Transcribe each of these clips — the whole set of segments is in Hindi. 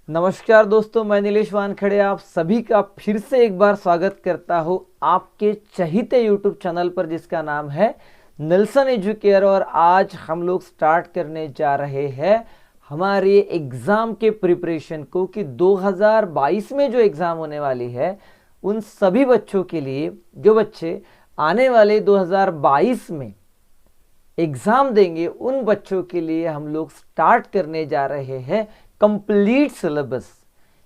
नमस्कार दोस्तों, मैं नीलेश वानखेड़े आप सभी का फिर से एक बार स्वागत करता हूं आपके चहीते यूट्यूब चैनल पर जिसका नाम है नेल्सन एजुकेयर। और आज हम लोग स्टार्ट करने जा रहे हैं हमारे एग्ज़ाम के प्रिपरेशन को कि 2022 में जो एग्ज़ाम होने वाली है उन सभी बच्चों के लिए जो बच्चे आने वाले 2022 में एग्ज़ाम देंगे उन बच्चों के लिए हम लोग स्टार्ट करने जा रहे हैं complete syllabus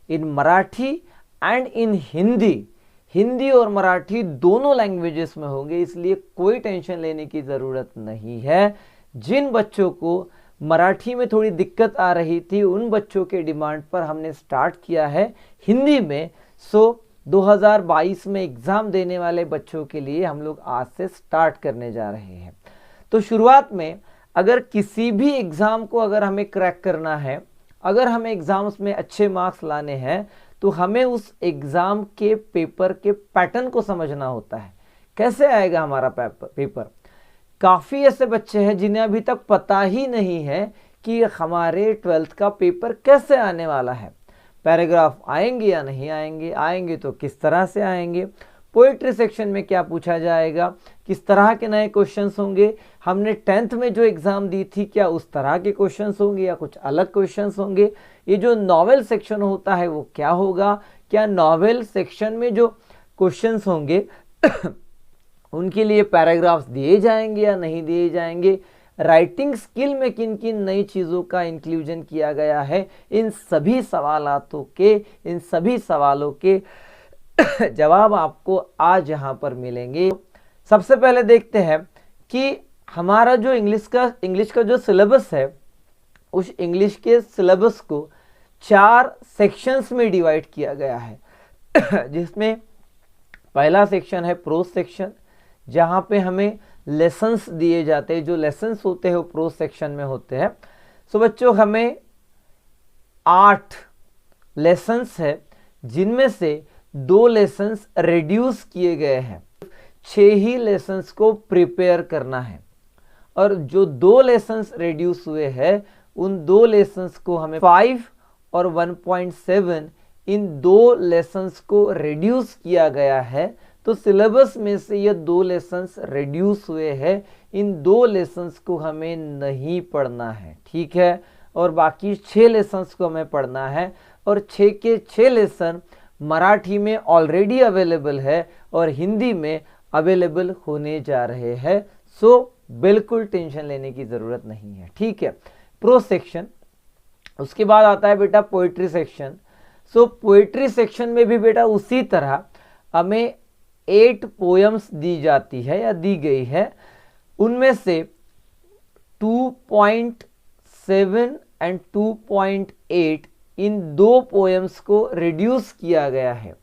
in Marathi and in Hindi. Hindi और मराठी दोनों लैंग्वेजेस में होंगे, इसलिए कोई टेंशन लेने की ज़रूरत नहीं है। जिन बच्चों को मराठी में थोड़ी दिक्कत आ रही थी उन बच्चों के डिमांड पर हमने स्टार्ट किया है हिंदी में। 2022 में एग्ज़ाम देने वाले बच्चों के लिए हम लोग आज से स्टार्ट करने जा रहे हैं। तो शुरुआत में अगर किसी भी एग्ज़ाम को अगर हमें क्रैक करना है, अगर हमें एग्ज़ाम्स में अच्छे मार्क्स लाने हैं तो हमें उस एग्ज़ाम के पेपर के पैटर्न को समझना होता है। कैसे आएगा हमारा पेपर? काफ़ी ऐसे बच्चे हैं जिन्हें अभी तक पता ही नहीं है कि हमारे 12th का पेपर कैसे आने वाला है। पैराग्राफ आएंगे या नहीं आएंगे, आएंगे तो किस तरह से आएंगे, पोइट्री सेक्शन में क्या पूछा जाएगा, किस तरह के नए क्वेश्चंस होंगे, हमने 10th में जो एग्ज़ाम दी थी क्या उस तरह के क्वेश्चंस होंगे या कुछ अलग क्वेश्चंस होंगे। ये जो नॉवेल सेक्शन होता है वो क्या होगा, क्या नॉवेल सेक्शन में जो क्वेश्चंस होंगे उनके लिए पैराग्राफ्स दिए जाएंगे या नहीं दिए जाएंगे, राइटिंग स्किल में किन किन नई चीज़ों का इंक्लूजन किया गया है। इन सभी सवालों के जवाब आपको आज यहाँ पर मिलेंगे। सबसे पहले देखते हैं कि हमारा जो इंग्लिश का जो सिलेबस है उस इंग्लिश के सिलेबस को 4 सेक्शंस में डिवाइड किया गया है जिसमें पहला सेक्शन है प्रोज सेक्शन, जहाँ पे हमें लेसन्स दिए जाते हैं। जो लेसन्स होते हैं वो प्रोज सेक्शन में होते हैं। सो बच्चों, हमें 8 लेसन्स है जिनमें से 2 लेसन्स रिड्यूस किए गए हैं। 6 ही लेसन्स को प्रिपेयर करना है और जो 2 लेसन्स रिड्यूस हुए हैं उन 2 लेसन्स को हमें 5 और 1.7 इन 2 लेसन्स को रिड्यूस किया गया है। तो सिलेबस में से ये 2 लेसन्स रिड्यूस हुए हैं, इन 2 लेसन्स को हमें नहीं पढ़ना है, ठीक है। और बाकी 6 लेसन्स को हमें पढ़ना है और 6 के 6 लेसन मराठी में ऑलरेडी अवेलेबल है और हिंदी में अवेलेबल होने जा रहे हैं। सो बिल्कुल टेंशन लेने की ज़रूरत नहीं है, ठीक है। प्रोज सेक्शन, उसके बाद आता है बेटा पोइट्री सेक्शन। सो पोइट्री सेक्शन में भी बेटा उसी तरह हमें 8 पोएम्स दी जाती है या दी गई है। उनमें से 2.7 एंड 2.8 इन 2 पोएम्स को रिड्यूस किया गया है।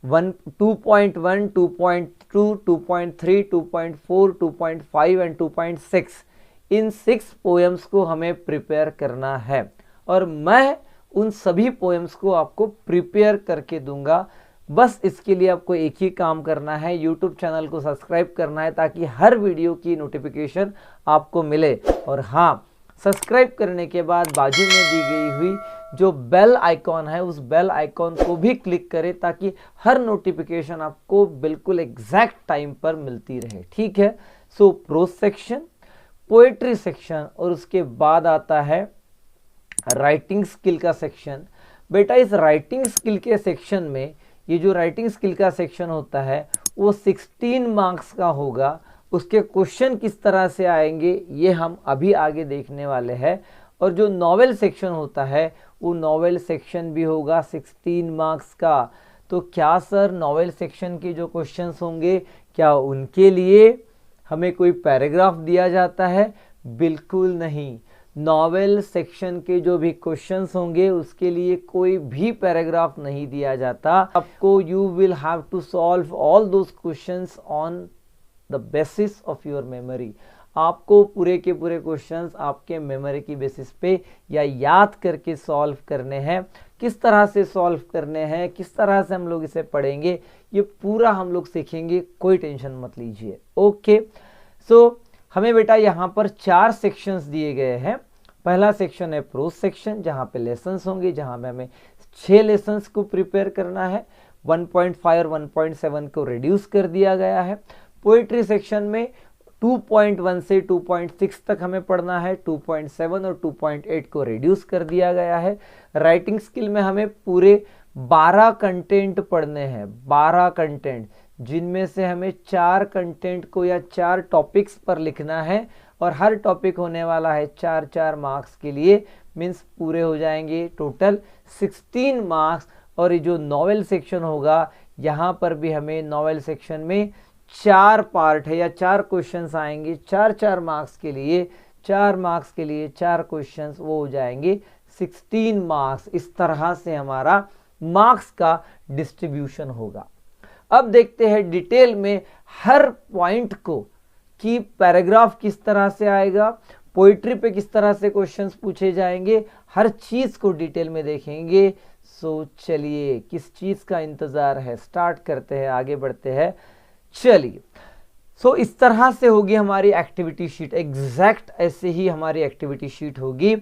2.1, 2.2, 2.3, 2.4, 2.5 एंड 2.6 इन 6 पोएम्स को हमें प्रिपेयर करना है और मैं उन सभी पोएम्स को आपको प्रिपेयर करके दूंगा। बस इसके लिए आपको एक ही काम करना है, यूट्यूब चैनल को सब्सक्राइब करना है ताकि हर वीडियो की नोटिफिकेशन आपको मिले। और हाँ, सब्सक्राइब करने के बाद बाजू में दी गई हुई जो बेल आइकॉन है उस बेल आइकॉन को भी क्लिक करें ताकि हर नोटिफिकेशन आपको बिल्कुल एग्जैक्ट टाइम पर मिलती रहे, ठीक है। सो प्रोज सेक्शन, पोएट्री सेक्शन और उसके बाद आता है राइटिंग स्किल का सेक्शन। बेटा इस राइटिंग स्किल के सेक्शन में ये जो राइटिंग स्किल का सेक्शन होता है वो 16 मार्क्स का होगा। उसके क्वेश्चन किस तरह से आएंगे ये हम अभी आगे देखने वाले हैं। और जो नॉवेल सेक्शन होता है वो नॉवेल सेक्शन भी होगा 16 मार्क्स का। तो क्या सर नॉवेल सेक्शन के जो क्वेश्चंस होंगे क्या उनके लिए हमें कोई पैराग्राफ दिया जाता है? बिल्कुल नहीं। नॉवेल सेक्शन के जो भी क्वेश्चंस होंगे उसके लिए कोई भी पैराग्राफ नहीं दिया जाता। आपको you will have to solve all those questions on the basis of your memory. आपको पूरे के पूरे क्वेश्चंस आपके मेमोरी की बेसिस पे या याद करके सॉल्व करने हैं। किस तरह से सॉल्व करने हैं, किस तरह से हम लोग इसे पढ़ेंगे, ये पूरा हम लोग सीखेंगे, कोई टेंशन मत लीजिए। ओके, सो हमें बेटा यहाँ पर 4 सेक्शंस दिए गए हैं। पहला सेक्शन है प्रोज सेक्शन, जहाँ पे लेसन्स होंगे, जहाँ पे हमें 6 लेसन्स को प्रिपेयर करना है। 1.5 और 1.7 को रिड्यूस कर दिया गया है। पोइट्री सेक्शन में 2.1 से 2.6 तक हमें पढ़ना है, 2.7 और 2.8 को रिड्यूस कर दिया गया है। राइटिंग स्किल में हमें पूरे 12 कंटेंट पढ़ने हैं, 12 कंटेंट, जिनमें से हमें 4 कंटेंट को या 4 टॉपिक्स पर लिखना है और हर टॉपिक होने वाला है 4-4 मार्क्स के लिए, मीन्स पूरे हो जाएंगे टोटल 16 मार्क्स। और ये जो नॉवेल सेक्शन होगा, यहाँ पर भी हमें नॉवेल सेक्शन में 4 पार्ट है या 4 क्वेश्चंस आएंगे, 4-4 मार्क्स के लिए, 4 मार्क्स के लिए 4 क्वेश्चंस, वो हो जाएंगे 16 मार्क्स। इस तरह से हमारा मार्क्स का डिस्ट्रीब्यूशन होगा। अब देखते हैं डिटेल में हर पॉइंट को कि पैराग्राफ किस तरह से आएगा, पोइट्री पे किस तरह से क्वेश्चंस पूछे जाएंगे, हर चीज को डिटेल में देखेंगे। सो चलिए, किस चीज का इंतजार है, स्टार्ट करते हैं, आगे बढ़ते हैं। चलिए, सो इस तरह से होगी हमारी एक्टिविटी शीट, एग्जैक्ट ऐसे ही हमारी एक्टिविटी शीट होगी।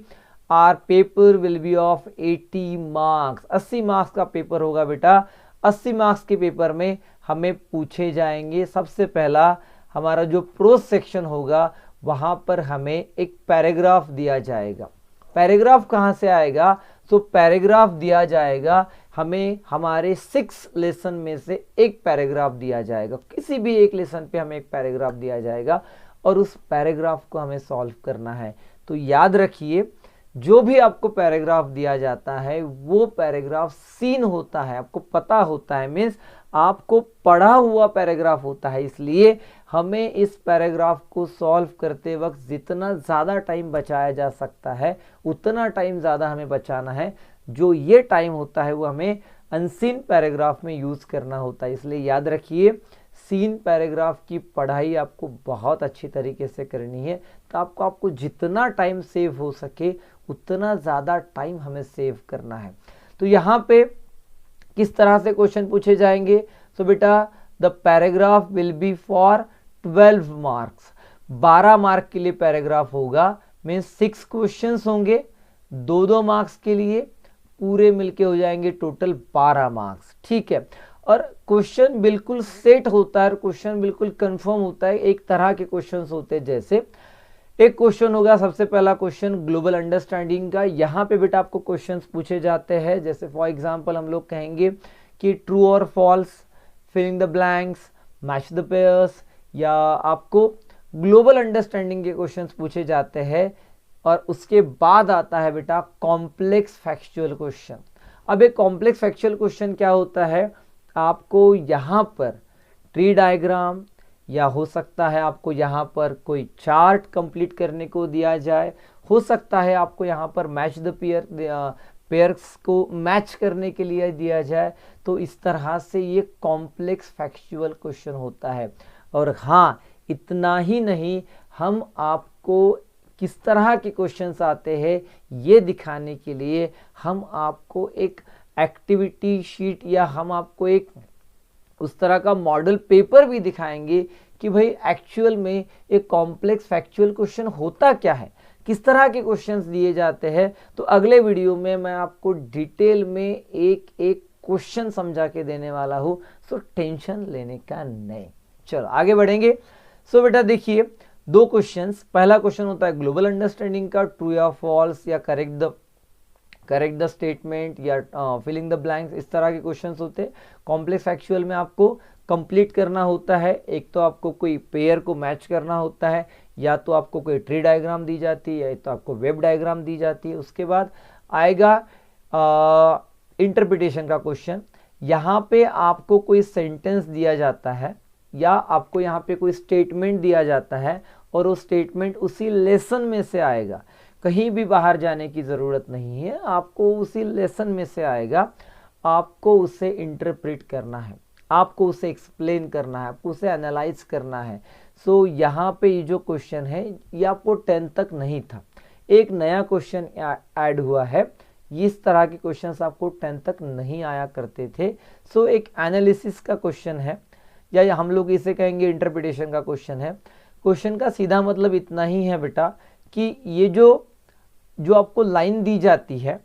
Our paper will be of 80 marks, 80 marks का पेपर होगा बेटा। 80 मार्क्स के पेपर में हमें पूछे जाएंगे, सबसे पहला हमारा जो प्रोज सेक्शन होगा, वहां पर हमें एक पैराग्राफ दिया जाएगा। पैराग्राफ कहाँ से आएगा? सो पैराग्राफ दिया जाएगा हमें हमारे 6 लेसन में से एक पैराग्राफ दिया जाएगा, किसी भी एक लेसन पे हमें एक पैराग्राफ दिया जाएगा और उस पैराग्राफ को हमें सॉल्व करना है। तो याद रखिए, जो भी आपको पैराग्राफ दिया जाता है वो पैराग्राफ सीन होता है, आपको पता होता है, मीन्स आपको पढ़ा हुआ पैराग्राफ होता है। इसलिए हमें इस पैराग्राफ को सॉल्व करते वक्त जितना ज़्यादा टाइम बचाया जा सकता है उतना टाइम ज़्यादा हमें बचाना है। जो ये टाइम होता है वो हमें अनसीन पैराग्राफ में यूज़ करना होता है। इसलिए याद रखिए, सीन पैराग्राफ की पढ़ाई आपको बहुत अच्छी तरीके से करनी है, तो आपको जितना टाइम सेव हो सके उतना ज़्यादा टाइम हमें सेव करना है। तो यहाँ पे किस तरह से क्वेश्चन पूछे जाएंगे? सो बेटा, the paragraph will be for 12 marks, 12 mark के लिए पैराग्राफ होगा, मीन्स 6 क्वेश्चंस होंगे, 2-2 मार्क्स के लिए, पूरे मिलके हो जाएंगे टोटल 12 मार्क्स। ठीक है, और क्वेश्चन बिल्कुल सेट होता है, क्वेश्चन बिल्कुल कंफर्म होता है। एक तरह के क्वेश्चंस होते हैं, जैसे एक क्वेश्चन होगा, सबसे पहला क्वेश्चन ग्लोबल अंडरस्टैंडिंग का। यहाँ पे बेटा आपको क्वेश्चंस पूछे जाते हैं, जैसे फॉर एग्जांपल हम लोग कहेंगे कि ट्रू और false, filling the blanks, match the pairs, या आपको ग्लोबल अंडरस्टैंडिंग के क्वेश्चंस पूछे जाते हैं। और उसके बाद आता है बेटा कॉम्प्लेक्स फैक्चुअल क्वेश्चन। अब एक कॉम्प्लेक्स फैक्चुअल क्वेश्चन क्या होता है? आपको यहाँ पर ट्री डायग्राम, या हो सकता है आपको यहाँ पर कोई चार्ट कंप्लीट करने को दिया जाए, हो सकता है आपको यहाँ पर मैच द पेयर्स को मैच करने के लिए दिया जाए। तो इस तरह से ये कॉम्प्लेक्स फैक्चुअल क्वेश्चन होता है। और हाँ, इतना ही नहीं, हम आपको किस तरह के क्वेश्चंस आते हैं ये दिखाने के लिए हम आपको एक एक्टिविटी शीट या हम आपको एक उस तरह का मॉडल पेपर भी दिखाएंगे कि भाई एक्चुअल में एक कॉम्प्लेक्स फैक्चुअल क्वेश्चन होता क्या है, किस तरह के क्वेश्चंस दिए जाते हैं। तो अगले वीडियो में मैं आपको डिटेल में एक एक क्वेश्चन समझा के देने वाला हूँ, सो टेंशन लेने का नहीं। चलो आगे बढ़ेंगे। सो बेटा देखिए, 2 क्वेश्चंस, पहला क्वेश्चन होता है ग्लोबल अंडरस्टैंडिंग का, ट्रू या फॉल्स, या करेक्ट द स्टेटमेंट, या फिलिंग द ब्लैंक्स, इस तरह के क्वेश्चंस होते हैं। कॉम्प्लेक्स फैक्चुअल में आपको कंप्लीट करना होता है, एक तो आपको कोई पेयर को मैच करना होता है, या तो आपको कोई ट्री डायग्राम दी जाती है, या तो आपको वेब डायग्राम दी जाती है। उसके बाद आएगा इंटरप्रिटेशन का क्वेश्चन। यहाँ पे आपको कोई सेंटेंस दिया जाता है या आपको यहाँ पे कोई स्टेटमेंट दिया जाता है और वो स्टेटमेंट उसी लेसन में से आएगा, कहीं भी बाहर जाने की ज़रूरत नहीं है, आपको उसी लेसन में से आएगा। आपको उसे इंटरप्रेट करना है, आपको उसे एक्सप्लेन करना है, आपको उसे एनालाइज करना है। सो यहाँ पे ये जो क्वेश्चन है ये आपको 10 तक नहीं था, एक नया क्वेश्चन ऐड हुआ है। इस तरह के क्वेश्चंस आपको 10 तक नहीं आया करते थे। सो एक एनालिसिस का क्वेश्चन है, या हम लोग इसे कहेंगे इंटरप्रिटेशन का क्वेश्चन है। क्वेश्चन का सीधा मतलब इतना ही है बेटा कि ये जो जो आपको लाइन दी जाती है,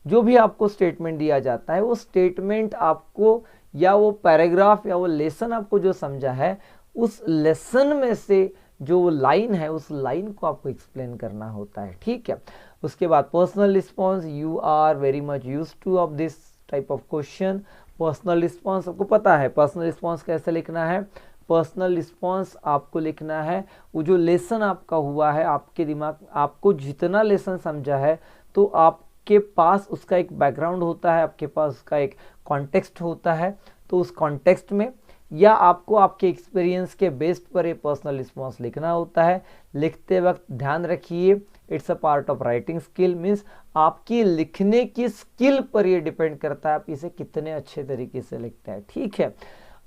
जो भी आपको स्टेटमेंट दिया जाता है, वो स्टेटमेंट आपको या वो पैराग्राफ या वो लेसन आपको जो समझा है, उस लेसन में से जो लाइन है उस लाइन को आपको एक्सप्लेन करना होता है, ठीक है। उसके बाद personal response, you are very much use to of this type of question. Personal response आपको पता है, पर्सनल रिस्पॉन्स कैसे लिखना है। पर्सनल रिस्पॉन्स आपको लिखना है वो जो लेसन आपका हुआ है, आपके दिमाग, आपको जितना लेसन समझा है तो आपके पास उसका एक बैकग्राउंड होता है, आपके पास उसका एक कॉन्टेक्स्ट होता है, तो उस कॉन्टेक्स्ट में या आपको आपके एक्सपीरियंस के बेस्ड पर ये पर्सनल रिस्पॉन्स लिखना होता है। लिखते वक्त ध्यान रखिए, it's a part of writing skill, means आपकी लिखने की स्किल पर ये डिपेंड करता है आप इसे कितने अच्छे तरीके से लिखते हैं, ठीक है।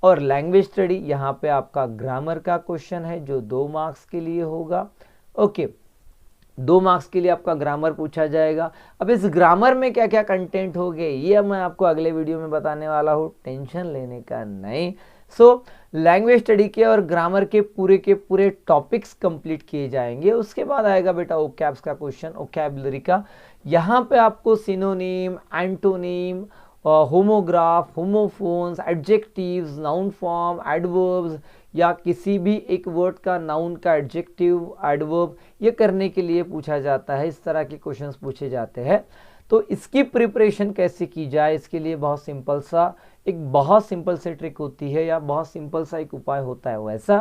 और लैंग्वेज स्टडी, यहाँ पे आपका ग्रामर का क्वेश्चन है जो 2 मार्क्स के लिए होगा, ओके। 2 मार्क्स के लिए आपका ग्रामर पूछा जाएगा। अब इस ग्रामर में क्या क्या कंटेंट हो गए ये मैं आपको अगले वीडियो में बताने वाला हूँ, टेंशन लेने का नहीं। सो लैंग्वेज स्टडी के और ग्रामर के पूरे टॉपिक्स कंप्लीट किए जाएंगे। उसके बाद आएगा बेटा ओकैब्स का क्वेश्चन, ओकैबुलरी का। यहाँ पे आपको synonym, antonym, homograph, homophones, adjectives, noun form, adverbs या किसी भी एक वर्ड का नाउन का एडजेक्टिव, एडवर्ब, ये करने के लिए पूछा जाता है। इस तरह के क्वेश्चंस पूछे जाते हैं। तो इसकी प्रिपरेशन कैसे की जाए, इसके लिए बहुत सिंपल सी ट्रिक होती है या बहुत सिंपल सा एक उपाय होता है, वैसा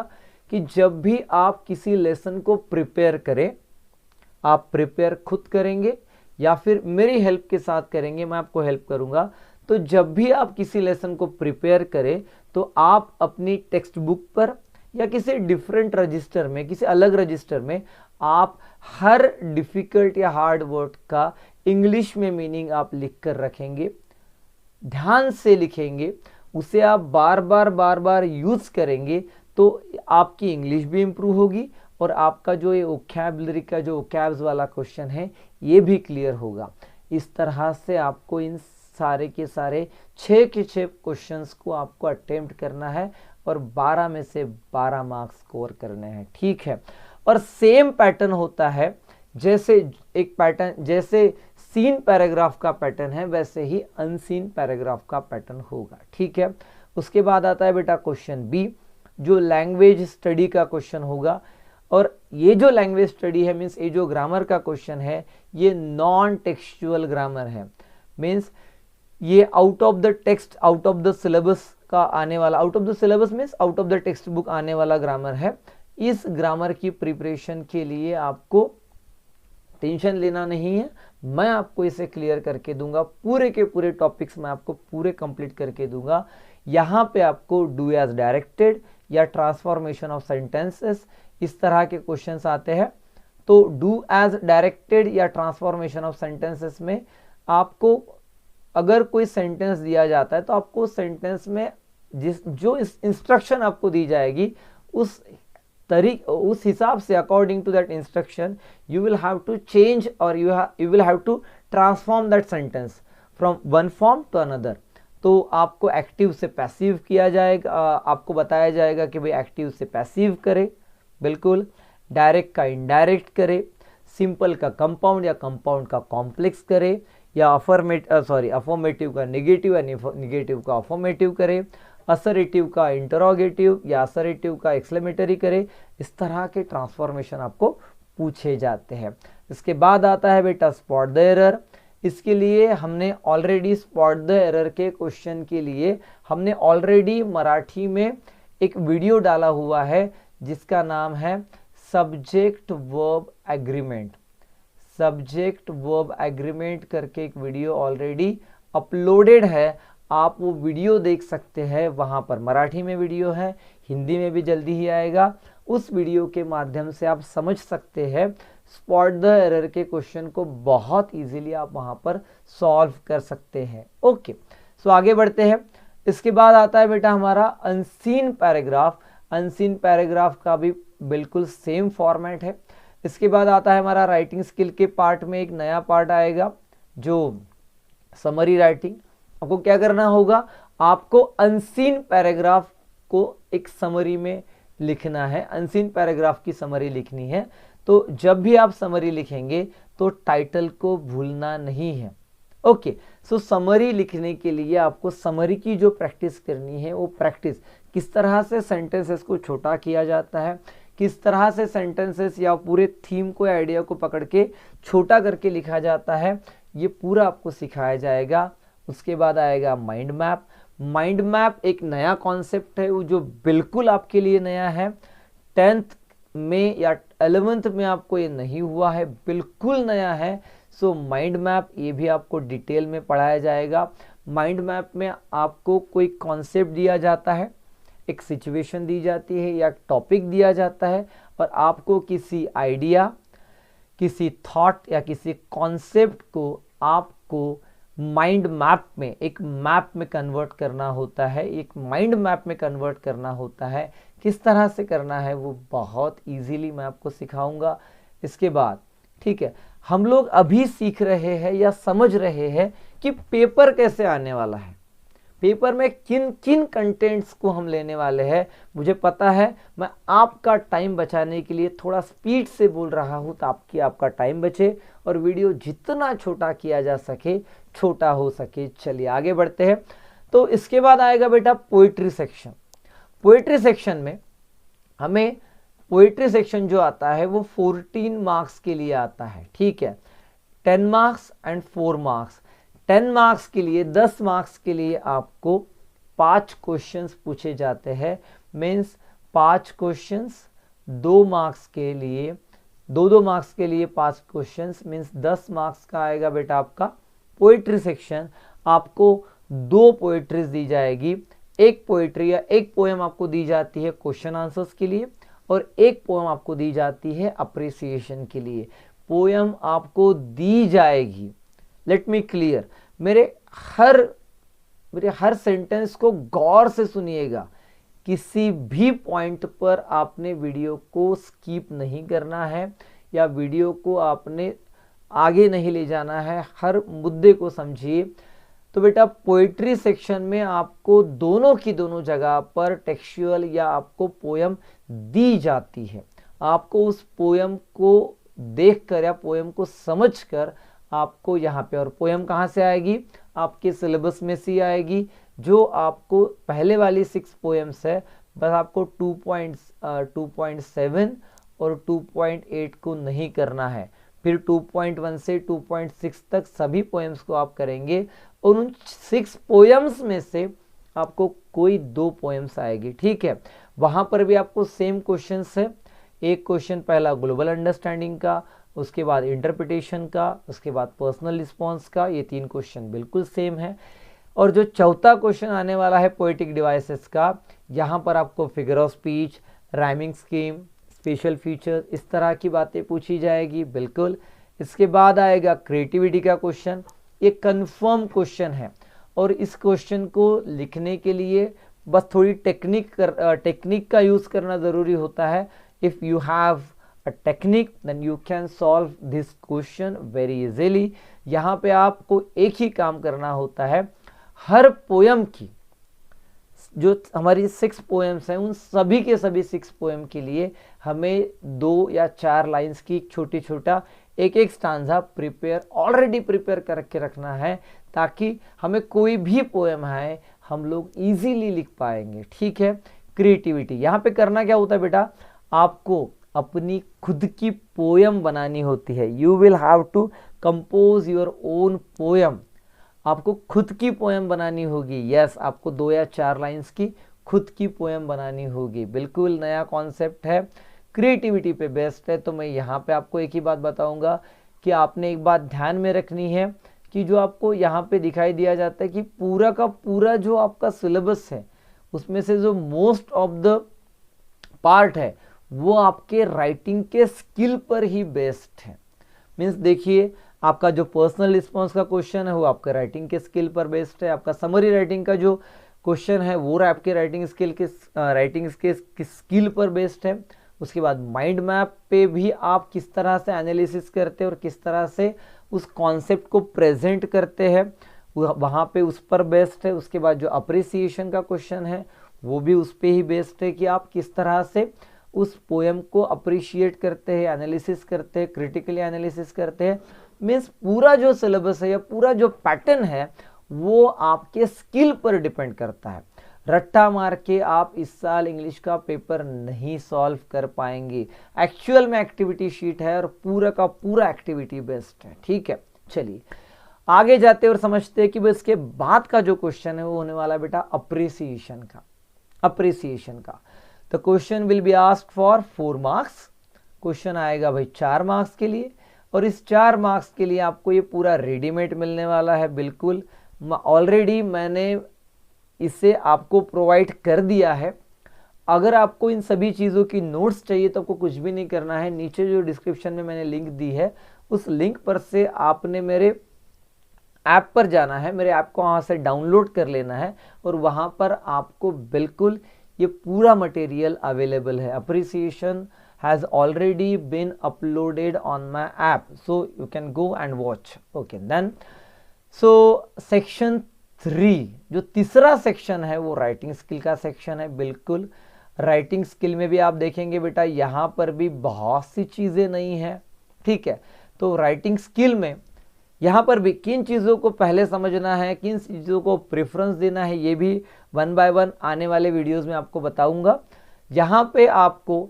कि जब भी आप किसी लेसन को प्रिपेयर करें, आप प्रिपेयर खुद करेंगे या फिर मेरी हेल्प के साथ करेंगे, मैं आपको हेल्प करूंगा। तो जब भी आप किसी लेसन को प्रिपेयर करें तो आप अपनी टेक्स्ट बुक पर या किसी डिफरेंट रजिस्टर में, किसी अलग रजिस्टर में आप हर डिफिकल्ट या हार्ड वर्ड का इंग्लिश में मीनिंग आप लिख कर रखेंगे, ध्यान से लिखेंगे, उसे आप बार बार यूज करेंगे तो आपकी इंग्लिश भी इंप्रूव होगी और आपका जो ये वोकैबुलरी का जो वोकैब्स वाला क्वेश्चन है ये भी क्लियर होगा। इस तरह से आपको इन सारे के सारे 6 के 6 क्वेश्चंस को आपको अटेम्प्ट करना है और 12 में से 12 मार्क्स स्कोर करने हैं, ठीक है। और सेम पैटर्न होता है, जैसे सीन पैराग्राफ का पैटर्न है वैसे ही अनसीन पैराग्राफ का पैटर्न होगा, ठीक है। उसके बाद आता है बेटा क्वेश्चन बी, जो लैंग्वेज स्टडी का क्वेश्चन होगा। और ये जो लैंग्वेज स्टडी है, मीन्स ये जो ग्रामर का क्वेश्चन है ये नॉन टेक्सचुअल ग्रामर है, मीन्स ये out of the text, out of the syllabus का आने वाला, out of the syllabus means out of the text book आने वाला ग्रामर है। इस ग्रामर की प्रिपरेशन के लिए आपको टेंशन लेना नहीं है, मैं आपको इसे क्लियर करके दूंगा, पूरे के पूरे टॉपिक्स मैं आपको पूरे कंप्लीट करके दूंगा। यहाँ पे आपको डू एज डायरेक्टेड या ट्रांसफॉर्मेशन ऑफ सेंटेंसेस, इस तरह के क्वेश्चंस आते हैं। तो डू एज डायरेक्टेड या ट्रांसफॉर्मेशन ऑफ सेंटेंसेस में आपको अगर कोई सेंटेंस दिया जाता है तो आपको सेंटेंस में जो इंस्ट्रक्शन आपको दी जाएगी उस हिसाब से, according to that instruction you will have to change और you will have to transform that sentence from one form to another. तो आपको एक्टिव से पैसिव किया जाएगा, आपको बताया जाएगा कि भाई एक्टिव से पैसिव करे, बिल्कुल, डायरेक्ट का इनडायरेक्ट करे, सिंपल का कंपाउंड या कंपाउंड का कॉम्प्लेक्स करे, या अफर्मेटिव का नेगेटिव या नेगेटिव का अफर्मेटिव करे, असर्टिव का इंटरोगेटिव या असर्टिव का एक्सक्लेमेटरी करे। इस तरह के ट्रांसफॉर्मेशन आपको पूछे जाते हैं। इसके बाद आता है बेटा स्पॉट द एरर। इसके लिए हमने ऑलरेडी स्पॉट द एरर के क्वेश्चन के लिए हमने ऑलरेडी मराठी में एक वीडियो डाला हुआ है जिसका नाम है subject verb agreement. Subject verb agreement करके एक वीडियो ऑलरेडी अपलोडेड है, आप वो वीडियो देख सकते हैं। वहाँ पर मराठी में वीडियो है, हिंदी में भी जल्दी ही आएगा। उस वीडियो के माध्यम से आप समझ सकते हैं स्पॉट द एरर के क्वेश्चन को, बहुत इजीली आप वहाँ पर सॉल्व कर सकते हैं। ओके, सो आगे बढ़ते हैं। इसके बाद आता है बेटा हमारा अनसीन पैराग्राफ। अनसीन पैराग्राफ का भी बिल्कुल सेम फॉर्मेट है। इसके बाद आता है हमारा राइटिंग स्किल के पार्ट में एक नया पार्ट आएगा जो समरी राइटिंग। आपको क्या करना होगा, आपको अनसीन पैराग्राफ को एक समरी में लिखना है, अनसीन पैराग्राफ की समरी लिखनी है। तो जब भी आप समरी लिखेंगे तो टाइटल को भूलना नहीं है। ओके, सो समरी लिखने के लिए आपको समरी की जो प्रैक्टिस करनी है वो प्रैक्टिस, किस तरह से सेंटेंसेस को छोटा किया जाता है, किस तरह से सेंटेंसेस या पूरे थीम को, आइडिया को पकड़ के छोटा करके लिखा जाता है, ये पूरा आपको सिखाया जाएगा। उसके बाद आएगा माइंड मैप। माइंड मैप एक नया कॉन्सेप्ट है वो जो बिल्कुल आपके लिए नया है। 10th में या 11th में आपको ये नहीं हुआ है, बिल्कुल नया है। सो माइंड मैप ये भी आपको डिटेल में पढ़ाया जाएगा। माइंड मैप में आपको कोई कॉन्सेप्ट दिया जाता है, एक सिचुएशन दी जाती है या टॉपिक दिया जाता है, और आपको किसी आइडिया, किसी थॉट या किसी कॉन्सेप्ट को आपको माइंड मैप में, एक मैप में कन्वर्ट करना होता है, एक माइंड मैप में कन्वर्ट करना होता है। किस तरह से करना है वो बहुत इजीली मैं आपको सिखाऊंगा इसके बाद। ठीक है, हम लोग अभी सीख रहे हैं या समझ रहे हैं कि पेपर कैसे आने वाला है, पेपर में किन किन कंटेंट्स को हम लेने वाले हैं। मुझे पता है मैं आपका टाइम बचाने के लिए थोड़ा स्पीड से बोल रहा हूँ ताकि आपका टाइम बचे और वीडियो जितना छोटा किया जा सके छोटा हो सके। चलिए आगे बढ़ते हैं। तो इसके बाद आएगा बेटा पोइट्री सेक्शन। पोइट्री सेक्शन में हमें, पोइट्री सेक्शन जो आता है वो 14 मार्क्स के लिए आता है। ठीक है, 10 मार्क्स एंड 4 मार्क्स। 10 मार्क्स के लिए, 10 मार्क्स के लिए आपको 5 क्वेश्चंस पूछे जाते हैं। मीन्स 5 क्वेश्चंस, 2 मार्क्स के लिए, 2 मार्क्स के लिए 5 क्वेश्चंस, मीन्स 10 मार्क्स का आएगा बेटा आपका पोइट्री सेक्शन। आपको 2 पोइट्रीज दी जाएगी, एक पोइट्री या एक पोएम आपको दी जाती है क्वेश्चन आंसर्स के लिए, और एक पोएम आपको दी जाती है अप्रिसिएशन के लिए। पोएम आपको दी जाएगी, लेट मी क्लियर, मेरे हर सेंटेंस को गौर से सुनिएगा। किसी भी पॉइंट पर आपने वीडियो को स्किप नहीं करना है या वीडियो को आपने आगे नहीं ले जाना है, हर मुद्दे को समझिए। तो बेटा पोइट्री सेक्शन में आपको दोनों की दोनों जगह पर टेक्सचुअल या आपको पोयम दी जाती है। आपको उस पोयम को देखकर या पोयम को समझकर आपको यहाँ पे, और पोयम कहाँ से आएगी, आपके सिलेबस में से आएगी। जो आपको पहले वाली 6 पोएम्स है, बस आपको 2.7 और 2.8 को नहीं करना है, फिर 2.1 से 2.6 तक सभी पोएम्स को आप करेंगे, और उन 6 पोएम्स में से आपको कोई 2 पोएम्स आएगी। ठीक है, वहाँ पर भी आपको सेम क्वेश्चंस है। एक क्वेश्चन पहला ग्लोबल अंडरस्टैंडिंग का, उसके बाद इंटरप्रिटेशन का, उसके बाद पर्सनल रिस्पॉन्स का, ये 3 क्वेश्चन बिल्कुल सेम है। और जो चौथा क्वेश्चन आने वाला है पोएटिक डिवाइसेस का, यहाँ पर आपको figure of speech, rhyming scheme, special feature, इस तरह की बातें पूछी जाएगी बिल्कुल। इसके बाद आएगा क्रिएटिविटी का क्वेश्चन, ये कंफर्म क्वेश्चन है, और इस क्वेश्चन को लिखने के लिए बस थोड़ी टेक्निक का यूज़ करना ज़रूरी होता है। If you have a technique then you can solve this question very easily। यहाँ पे आपको एक ही काम करना होता है, हर पोयम की, जो हमारी 6 पोएम्स हैं उन सभी के सभी 6 पोएम के लिए हमें 2 या 4 लाइंस की छोटी छोटा एक स्टांजा ऑलरेडी प्रिपेयर करके रखना है, ताकि हमें कोई भी पोएम है हम लोग इजीली लिख पाएंगे। ठीक है, क्रिएटिविटी यहाँ पे करना क्या होता है बेटा, आपको अपनी खुद की पोयम बनानी होती है। You will have to compose your own poem, आपको खुद की पोयम बनानी होगी। यस, आपको 2 या 4 लाइंस की खुद की पोयम बनानी होगी। बिल्कुल नया कॉन्सेप्ट है, क्रिएटिविटी पे बेस्ड है। तो मैं यहाँ पे आपको एक ही बात बताऊंगा कि आपने एक बात ध्यान में रखनी है कि जो आपको यहाँ पे दिखाई दिया जाता है कि पूरा का पूरा जो आपका सिलेबस है उसमें से जो मोस्ट ऑफ द पार्ट है वो आपके राइटिंग के स्किल पर ही बेस्ड है। मीन्स देखिए, आपका जो पर्सनल रिस्पॉन्स का क्वेश्चन है वो आपके राइटिंग के स्किल पर बेस्ड है। आपका समरी राइटिंग का जो क्वेश्चन है वो आपके राइटिंग के स्किल पर बेस्ड है। उसके बाद माइंड मैप पे भी आप किस तरह से एनालिसिस करते हैं और किस तरह से उस कॉन्सेप्ट को प्रेजेंट करते हैं वहाँ पे उस पर बेस्ड है। उसके बाद जो अप्रिसिएशन का क्वेश्चन है वो भी उस पर ही बेस्ड है कि आप किस तरह से उस पोएम को अप्रिशिएट करते हैं, एनालिसिस करते हैं, क्रिटिकली एनालिसिस करते हैं। मीन्स पूरा जो सिलेबस है या पूरा जो पैटर्न है वो आपके स्किल पर डिपेंड करता है। रट्टा मार के आप इस साल इंग्लिश का पेपर नहीं सॉल्व कर पाएंगे। एक्चुअल में एक्टिविटी शीट है और पूरा का पूरा एक्टिविटी बेस्ड है। ठीक है, चलिए आगे जाते और समझते हैं कि इसके बाद का जो क्वेश्चन है वो होने वाला है बेटा अप्रिसिएशन का। अप्रिसिएशन का तो question will be asked for 4 marks. Question आएगा भाई 4 मार्क्स के लिए, और इस 4 मार्क्स के लिए आपको ये पूरा रेडीमेड मिलने वाला है। बिल्कुल ऑलरेडी मैंने इसे आपको प्रोवाइड कर दिया है। अगर आपको इन सभी चीज़ों की नोट्स चाहिए तो आपको कुछ भी नहीं करना है। नीचे जो डिस्क्रिप्शन में मैंने लिंक दी है उस लिंक पर से आपने मेरे ऐप पर जाना है, मेरे ऐप को वहाँ से डाउनलोड कर लेना है और वहाँ पर आपको बिल्कुल ये पूरा मटेरियल अवेलेबल है। Appreciation has already been uploaded on my app, so you can go and watch. Okay, then so section 3 जो तीसरा सेक्शन है वो राइटिंग स्किल का सेक्शन है। बिल्कुल राइटिंग स्किल में भी आप देखेंगे बेटा यहाँ पर भी बहुत सी चीज़ें नहीं है। ठीक है, तो राइटिंग स्किल में यहाँ पर भी किन चीज़ों को पहले समझना है, किन चीज़ों को प्रेफरेंस देना है, ये भी 1 बाय 1 आने वाले वीडियोस में आपको बताऊंगा। यहाँ पे आपको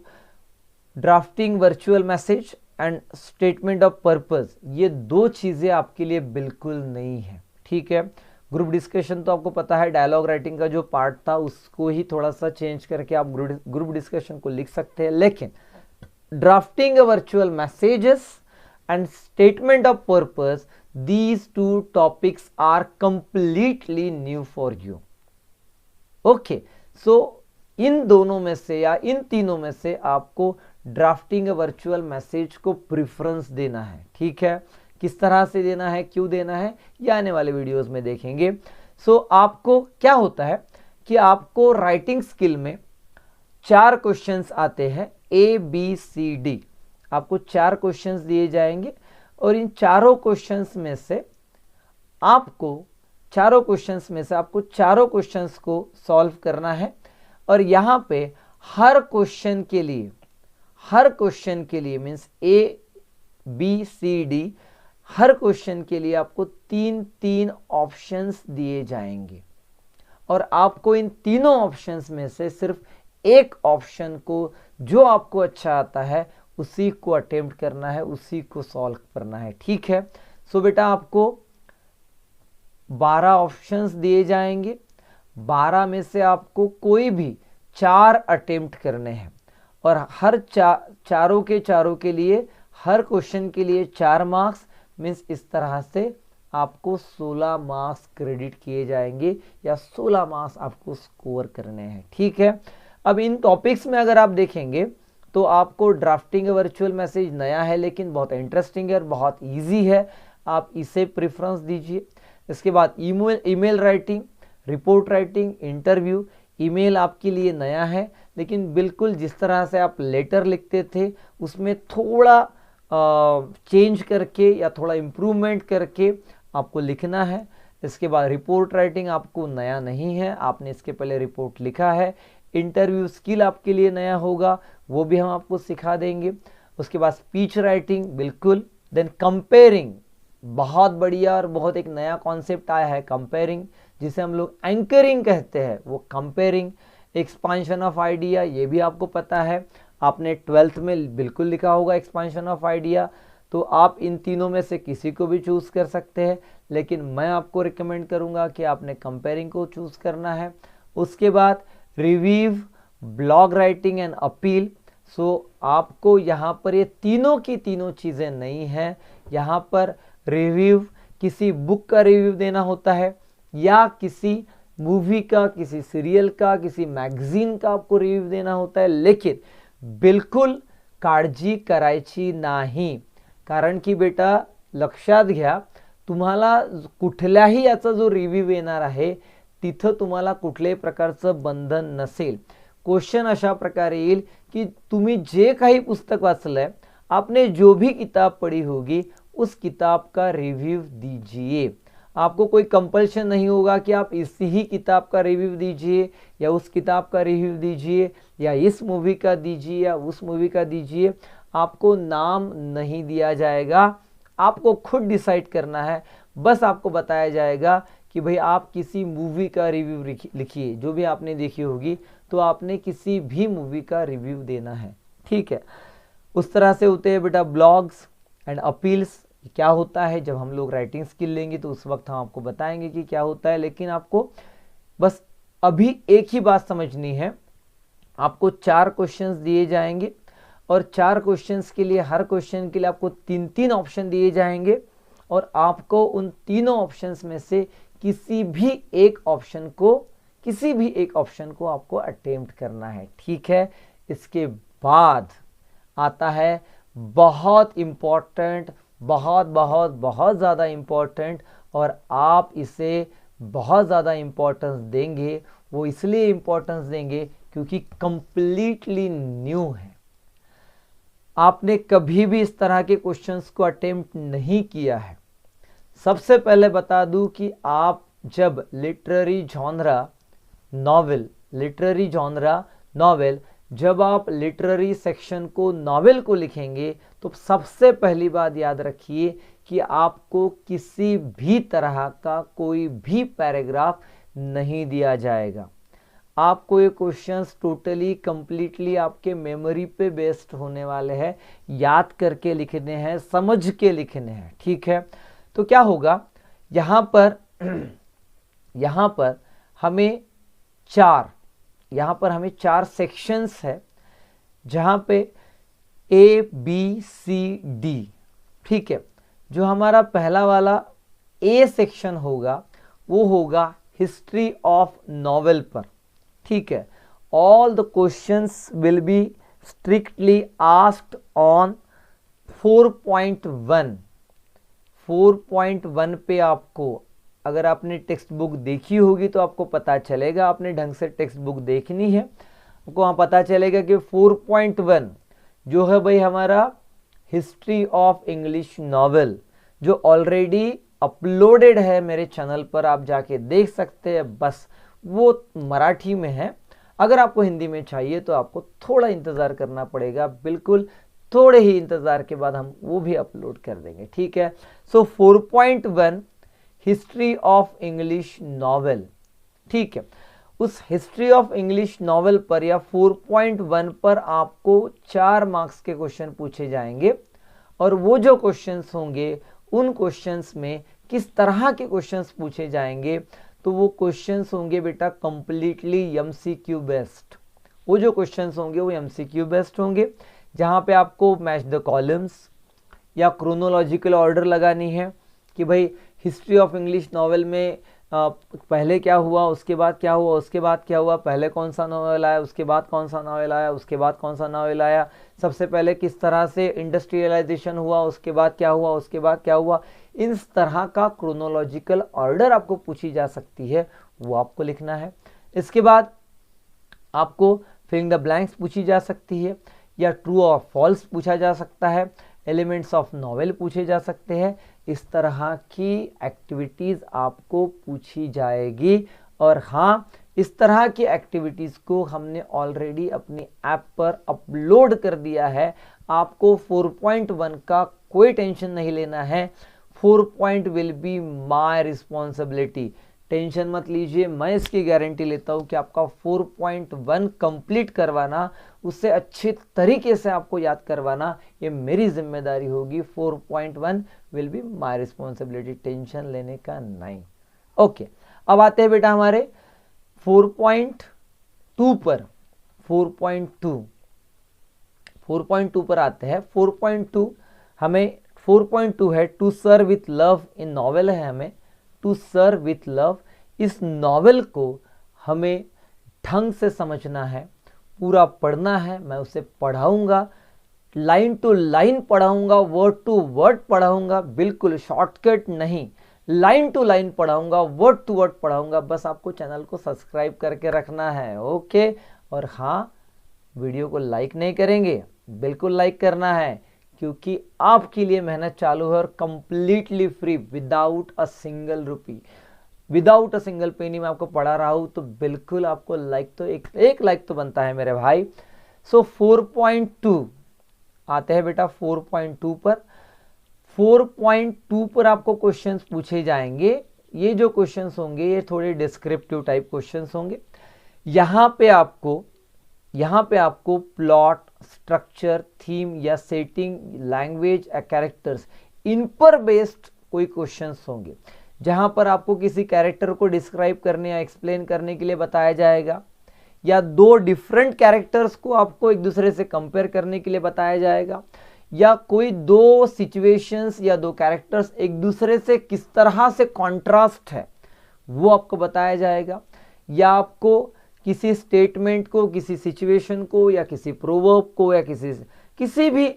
drafting virtual message and statement of purpose, ये 2 चीज़ें आपके लिए बिल्कुल नहीं है। ठीक है, ग्रुप डिस्कशन तो आपको पता है, डायलॉग राइटिंग का जो पार्ट था उसको ही थोड़ा सा चेंज करके आप ग्रुप डिस्कशन को लिख सकते हैं, लेकिन drafting virtual messages and statement of purpose, these 2 topics are completely new for you. Okay, so इन दोनों में से या इन तीनों में से आपको ड्राफ्टिंग वर्चुअल मैसेज को प्रेफरेंस देना है। ठीक है, किस तरह से देना है, क्यों देना है, ये आने वाले वीडियोस में देखेंगे। सो आपको क्या होता है कि आपको राइटिंग स्किल में 4 क्वेश्चंस आते हैं, ABCD। आपको 4 क्वेश्चंस दिए जाएंगे और इन चारों क्वेश्चंस में से आपको चारों क्वेश्चंस को सॉल्व करना है। और यहाँ पे हर क्वेश्चन के लिए मीन्स ABCD, हर क्वेश्चन के लिए आपको 3 ऑप्शंस दिए जाएंगे और आपको इन तीनों ऑप्शंस में से सिर्फ एक ऑप्शन को जो आपको अच्छा आता है उसी को अटेम्प्ट करना है, उसी को सॉल्व करना है। ठीक है, सो बेटा आपको 12 ऑप्शंस दिए जाएंगे, 12 में से आपको कोई भी 4 अटेम्प्ट करने हैं और हर चारों के लिए हर क्वेश्चन के लिए 4 मार्क्स, मीन्स इस तरह से आपको 16 मार्क्स क्रेडिट किए जाएंगे या 16 मार्क्स आपको स्कोर करने हैं। ठीक है, अब इन टॉपिक्स में अगर आप देखेंगे तो आपको ड्राफ्टिंग वर्चुअल मैसेज नया है लेकिन बहुत इंटरेस्टिंग है और बहुत इजी है, आप इसे प्रेफरेंस दीजिए। इसके बाद email writing, report writing, interview. Email आपके लिए नया है लेकिन बिल्कुल जिस तरह से आप लेटर लिखते थे उसमें थोड़ा चेंज करके या थोड़ा इम्प्रूवमेंट करके आपको लिखना है। इसके बाद रिपोर्ट राइटिंग आपको नया नहीं है, आपने इसके पहले रिपोर्ट लिखा है। इंटरव्यू स्किल आपके लिए नया होगा, वो भी हम आपको सिखा देंगे। उसके बाद स्पीच राइटिंग बिल्कुल। देन कंपेयरिंग, बहुत बढ़िया और बहुत एक नया कॉन्सेप्ट आया है कंपेयरिंग, जिसे हम लोग एंकरिंग कहते हैं, वो कंपेयरिंग। एक्सपांशन ऑफ आइडिया, ये भी आपको पता है, आपने 12th में बिल्कुल लिखा होगा एक्सपांशन ऑफ आइडिया। तो आप इन तीनों में से किसी को भी चूज़ कर सकते हैं, लेकिन मैं आपको रिकमेंड करूंगा कि आपने कंपेयरिंग को चूज़ करना है। उसके बाद review, blog writing and appeal. So आपको यहाँ पर ये तीनों की तीनों चीज़ें नहीं हैं। यहाँ पर रिव्यू, किसी बुक का रिव्यू देना होता है या किसी मूवी का, किसी सीरियल का, किसी मैगजीन का आपको रिव्यू देना होता है, लेकिन बिल्कुल काळजी करायची नाही। कारण की बेटा लक्षात घ्या, तुम्हाला कुठल्याही याचा जो रिव्ह्यू येणार आहे तिथं तुम्हाला कुठल्याही प्रकारचं बंधन नसेल। क्वेश्चन अशा प्रकारे येईल की तुम्ही जे काही पुस्तक वाचलंय, आपने जो भी किताब पढ़ी होगी उस किताब का रिव्यू दीजिए। आपको कोई कंपल्शन नहीं होगा कि आप इसी ही किताब का रिव्यू दीजिए या उस किताब का रिव्यू दीजिए, या इस मूवी का दीजिए या उस मूवी का दीजिए, आपको नाम नहीं दिया जाएगा, आपको खुद डिसाइड करना है। बस आपको बताया जाएगा कि भाई आप किसी मूवी का रिव्यू लिखिए, जो भी आपने देखी होगी, तो आपने किसी भी मूवी का रिव्यू देना है, ठीक है। उस तरह से होते हैं बेटा ब्लॉग्स एंड अपील्स। क्या होता है जब हम लोग राइटिंग स्किल लेंगे तो उस वक्त हम आपको बताएंगे कि क्या होता है, लेकिन आपको बस अभी एक ही बात समझनी है। आपको 4 क्वेश्चंस दिए जाएंगे और 4 क्वेश्चंस के लिए, हर क्वेश्चन के लिए आपको 3-3 ऑप्शन दिए जाएंगे और आपको उन तीनों ऑप्शंस में से किसी भी एक ऑप्शन को आपको अटेम्प्ट करना है, ठीक है। इसके बाद आता है बहुत इंपॉर्टेंट, बहुत ज़्यादा इंपॉर्टेंट, और आप इसे बहुत ज़्यादा इंपॉर्टेंस देंगे। वो इसलिए इंपॉर्टेंस देंगे क्योंकि कंप्लीटली न्यू है, आपने कभी भी इस तरह के क्वेश्चंस को अटेम्प्ट नहीं किया है। सबसे पहले बता दूं कि आप जब लिटरेरी जॉनरा नॉवेल जब आप लिटरेरी सेक्शन को, नॉवेल को लिखेंगे, तो सबसे पहली बात याद रखिए कि आपको किसी भी तरह का कोई भी पैराग्राफ नहीं दिया जाएगा। आपको ये क्वेश्चंस टोटली कंप्लीटली आपके मेमोरी पे बेस्ड होने वाले हैं, याद करके लिखने हैं, समझ के लिखने हैं, ठीक है। तो क्या होगा, यहाँ पर हमें 4 सेक्शंस है, जहाँ पे ABCD, ठीक है। जो हमारा पहला वाला A सेक्शन होगा वो होगा हिस्ट्री ऑफ नॉवेल पर, ठीक है। All the questions will be strictly asked on 4.1 पे। आपको, अगर आपने टेक्स्ट बुक देखी होगी तो आपको पता चलेगा, आपने ढंग से टेक्स्ट बुक देखनी है, आपको वहाँ पता चलेगा कि 4.1 जो है भाई हमारा हिस्ट्री ऑफ इंग्लिश नॉवेल, जो ऑलरेडी अपलोडेड है मेरे चैनल पर, आप जाके देख सकते हैं। बस वो मराठी में है, अगर आपको हिंदी में चाहिए तो आपको थोड़ा इंतज़ार करना पड़ेगा, बिल्कुल थोड़े ही इंतज़ार के बाद हम वो भी अपलोड कर देंगे, ठीक है। सो 4.1 हिस्ट्री ऑफ इंग्लिश नॉवेल, ठीक है। उस हिस्ट्री ऑफ इंग्लिश नॉवेल पर या 4.1 पर आपको 4 मार्क्स के क्वेश्चन पूछे जाएंगे, और वो जो क्वेश्चंस होंगे उन क्वेश्चंस में किस तरह के क्वेश्चंस पूछे जाएंगे, तो वो क्वेश्चंस होंगे बेटा कंप्लीटली MCQ बेस्ड। वो जो क्वेश्चंस होंगे वो MCQ बेस्ड होंगे, जहाँ पे आपको मैच द कॉलम्स या क्रोनोलॉजिकल ऑर्डर लगानी है कि भाई हिस्ट्री ऑफ इंग्लिश नॉवेल में पहले क्या हुआ, उसके बाद क्या हुआ, उसके बाद क्या हुआ, पहले कौन सा नॉवेल आया, उसके बाद कौन सा नॉवेल आया, उसके बाद कौन सा नॉवेल आया, सबसे पहले किस तरह से इंडस्ट्रियलाइजेशन हुआ, उसके बाद क्या हुआ, उसके बाद क्या हुआ। इस तरह का क्रोनोलॉजिकल ऑर्डर आपको पूछी जा सकती है, वो आपको लिखना है। इसके बाद आपको फिलिंग द ब्लैंक्स पूछी जा सकती है, या ट्रू और फॉल्स पूछा जा सकता है, एलिमेंट्स ऑफ नॉवेल पूछे जा सकते हैं। इस तरह की एक्टिविटीज़ आपको पूछी जाएगी, और हाँ, इस तरह की एक्टिविटीज़ को हमने ऑलरेडी अपनी ऐप पर अपलोड कर दिया है। आपको 4.1 का कोई टेंशन नहीं लेना है, 4 will be my responsibility. Tension मत लीजिए, मैं इसकी गारंटी लेता हूँ कि आपका 4.1 कंप्लीट करवाना, उससे अच्छे तरीके से आपको याद करवाना, ये मेरी जिम्मेदारी होगी। 4.1 will be my responsibility, tension लेने का नहीं। ओके, अब आते हैं बेटा हमारे 4.2 पर। 4.2 पर आते हैं। 4.2 है to serve with love in novel है, हमें टू सर्व विथ लव। इस नॉवेल को हमें ढंग से समझना है, पूरा पढ़ना है। मैं उसे पढ़ाऊंगा, लाइन टू लाइन पढ़ाऊंगा, वर्ड टू वर्ड पढ़ाऊंगा, बिल्कुल शॉर्टकट नहीं, लाइन टू लाइन पढ़ाऊंगा, वर्ड टू वर्ड पढ़ाऊंगा। बस आपको चैनल को सब्सक्राइब करके रखना है, ओके। और हाँ, वीडियो को लाइक नहीं करेंगे, बिल्कुल लाइक करना है, क्योंकि आपके लिए मेहनत चालू है और completely free, without a single rupee. Without a single penny मैं आपको पढ़ा रहा हूँ, तो बिल्कुल आपको लाइक तो एक लाइक तो बनता है मेरे भाई। सो 4.2 आते हैं बेटा 4.2 पर। 4.2 पर आपको क्वेश्चंस पूछे जाएंगे। ये जो क्वेश्चंस होंगे ये थोड़े डिस्क्रिप्टिव टाइप क्वेश्चंस होंगे। यहाँ पे आपको प्लॉट, स्ट्रक्चर, थीम या सेटिंग, लैंग्वेज, कैरेक्टर्स, इन पर बेस्ड कोई क्वेश्चंस होंगे, जहां पर आपको किसी कैरेक्टर को डिस्क्राइब करने या एक्सप्लेन करने के लिए बताया जाएगा, या दो डिफरेंट कैरेक्टर्स को आपको एक दूसरे से कंपेयर करने के लिए बताया जाएगा, या कोई दो सिचुएशंस या दो कैरेक्टर्स एक दूसरे से किस तरह से कॉन्ट्रास्ट है वो आपको बताया जाएगा, या आपको किसी स्टेटमेंट को, किसी सिचुएशन को, या किसी प्रोवर्ब को, या किसी भी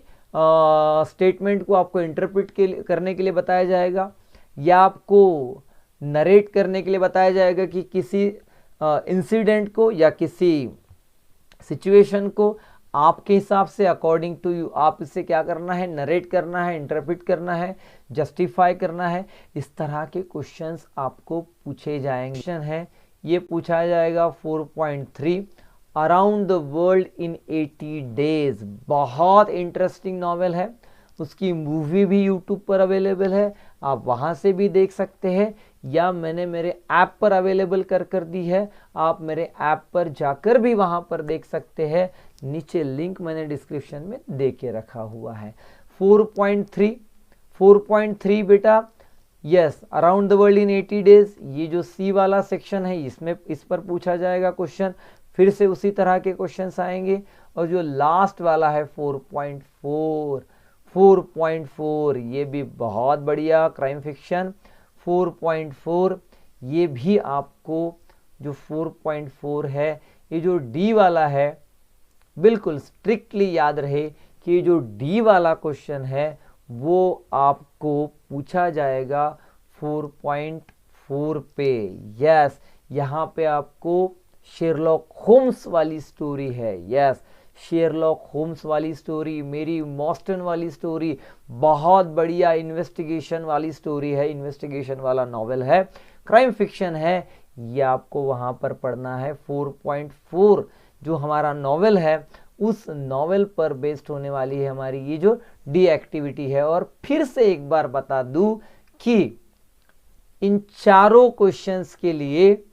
स्टेटमेंट को आपको इंटरप्रेट करने के लिए बताया जाएगा, या आपको नरेट करने के लिए बताया जाएगा कि किसी इंसिडेंट को या किसी सिचुएशन को आपके हिसाब से, अकॉर्डिंग टू यू, आप इसे क्या करना है, नरेट करना है, इंटरप्रेट करना है, जस्टिफाई करना है। इस तरह के क्वेश्चंस आपको पूछे जाएंगे। क्वेश्चन है ये पूछा जाएगा 4.3 around the world in 80 days. बहुत इंटरेस्टिंग नॉवेल है, उसकी मूवी भी यूट्यूब पर अवेलेबल है, आप वहां से भी देख सकते हैं, या मैंने मेरे ऐप पर अवेलेबल कर दी है, आप मेरे ऐप पर जाकर भी वहां पर देख सकते हैं। नीचे लिंक मैंने डिस्क्रिप्शन में दे के रखा हुआ है। 4.3 बेटा, yes, around the world in 80 days, ये जो सी वाला सेक्शन है इसमें इस पर पूछा जाएगा क्वेश्चन। फिर से उसी तरह के क्वेश्चंस आएंगे। और जो लास्ट वाला है 4.4 ये भी बहुत बढ़िया क्राइम फिक्शन। 4.4 ये भी आपको जो 4.4 है, ये जो डी वाला है, बिल्कुल स्ट्रिक्टली याद रहे कि जो डी वाला क्वेश्चन है वो आपको पूछा जाएगा 4.4 पे। यस, यहाँ पे आपको शेरलॉक होम्स वाली स्टोरी है। यस, शेरलॉक होम्स वाली स्टोरी, मेरी मॉस्टन वाली स्टोरी, बहुत बढ़िया इन्वेस्टिगेशन वाली स्टोरी है, इन्वेस्टिगेशन वाला नॉवेल है, क्राइम फिक्शन है, ये आपको वहां पर पढ़ना है। 4.4 जो हमारा नॉवेल है, उस नॉवेल पर बेस्ड होने वाली है हमारी ये जो डी एक्टिविटी है। और फिर से एक बार बता दूं कि इन चारों क्वेश्चंस के लिए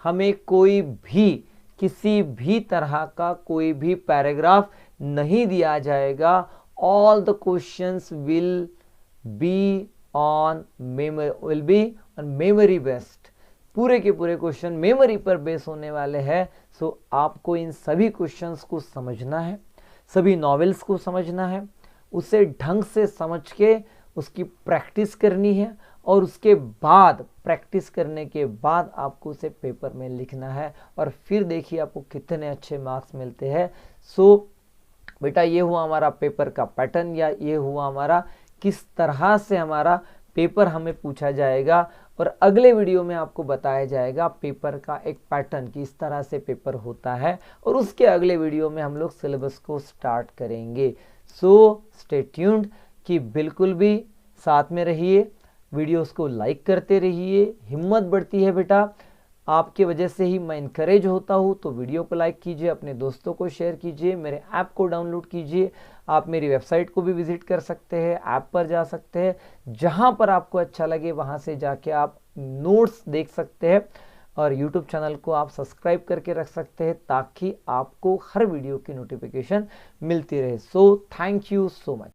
हमें कोई भी, किसी भी तरह का कोई भी पैराग्राफ नहीं दिया जाएगा। All the questions will be on memory based. पूरे के पूरे क्वेश्चन मेमोरी पर बेस होने वाले हैं। सो आपको इन सभी क्वेश्चंस को समझना है, सभी नॉवेल्स को समझना है, उसे ढंग से समझ के उसकी प्रैक्टिस करनी है, और उसके बाद प्रैक्टिस करने के बाद आपको उसे पेपर में लिखना है, और फिर देखिए आपको कितने अच्छे मार्क्स मिलते हैं। सो बेटा ये हुआ हमारा पेपर का पैटर्न, या ये हुआ हमारा किस तरह से हमारा पेपर हमें पूछा जाएगा। और अगले वीडियो में आपको बताया जाएगा पेपर का एक पैटर्न कि इस तरह से पेपर होता है, और उसके अगले वीडियो में हम लोग सिलेबस को स्टार्ट करेंगे। सो स्टे ट्यून्ड कि बिल्कुल भी साथ में रहिए, वीडियोस को लाइक करते रहिए, हिम्मत बढ़ती है बेटा, आपके वजह से ही मैं इनकरेज होता हूँ। तो वीडियो को लाइक कीजिए, अपने दोस्तों को शेयर कीजिए, मेरे ऐप को डाउनलोड कीजिए, आप मेरी वेबसाइट को भी विजिट कर सकते हैं, ऐप पर जा सकते हैं, जहाँ पर आपको अच्छा लगे वहाँ से जाके आप नोट्स देख सकते हैं, और यूट्यूब चैनल को आप सब्सक्राइब करके रख सकते हैं ताकि आपको हर वीडियो की नोटिफिकेशन मिलती रहे। So thank you so much.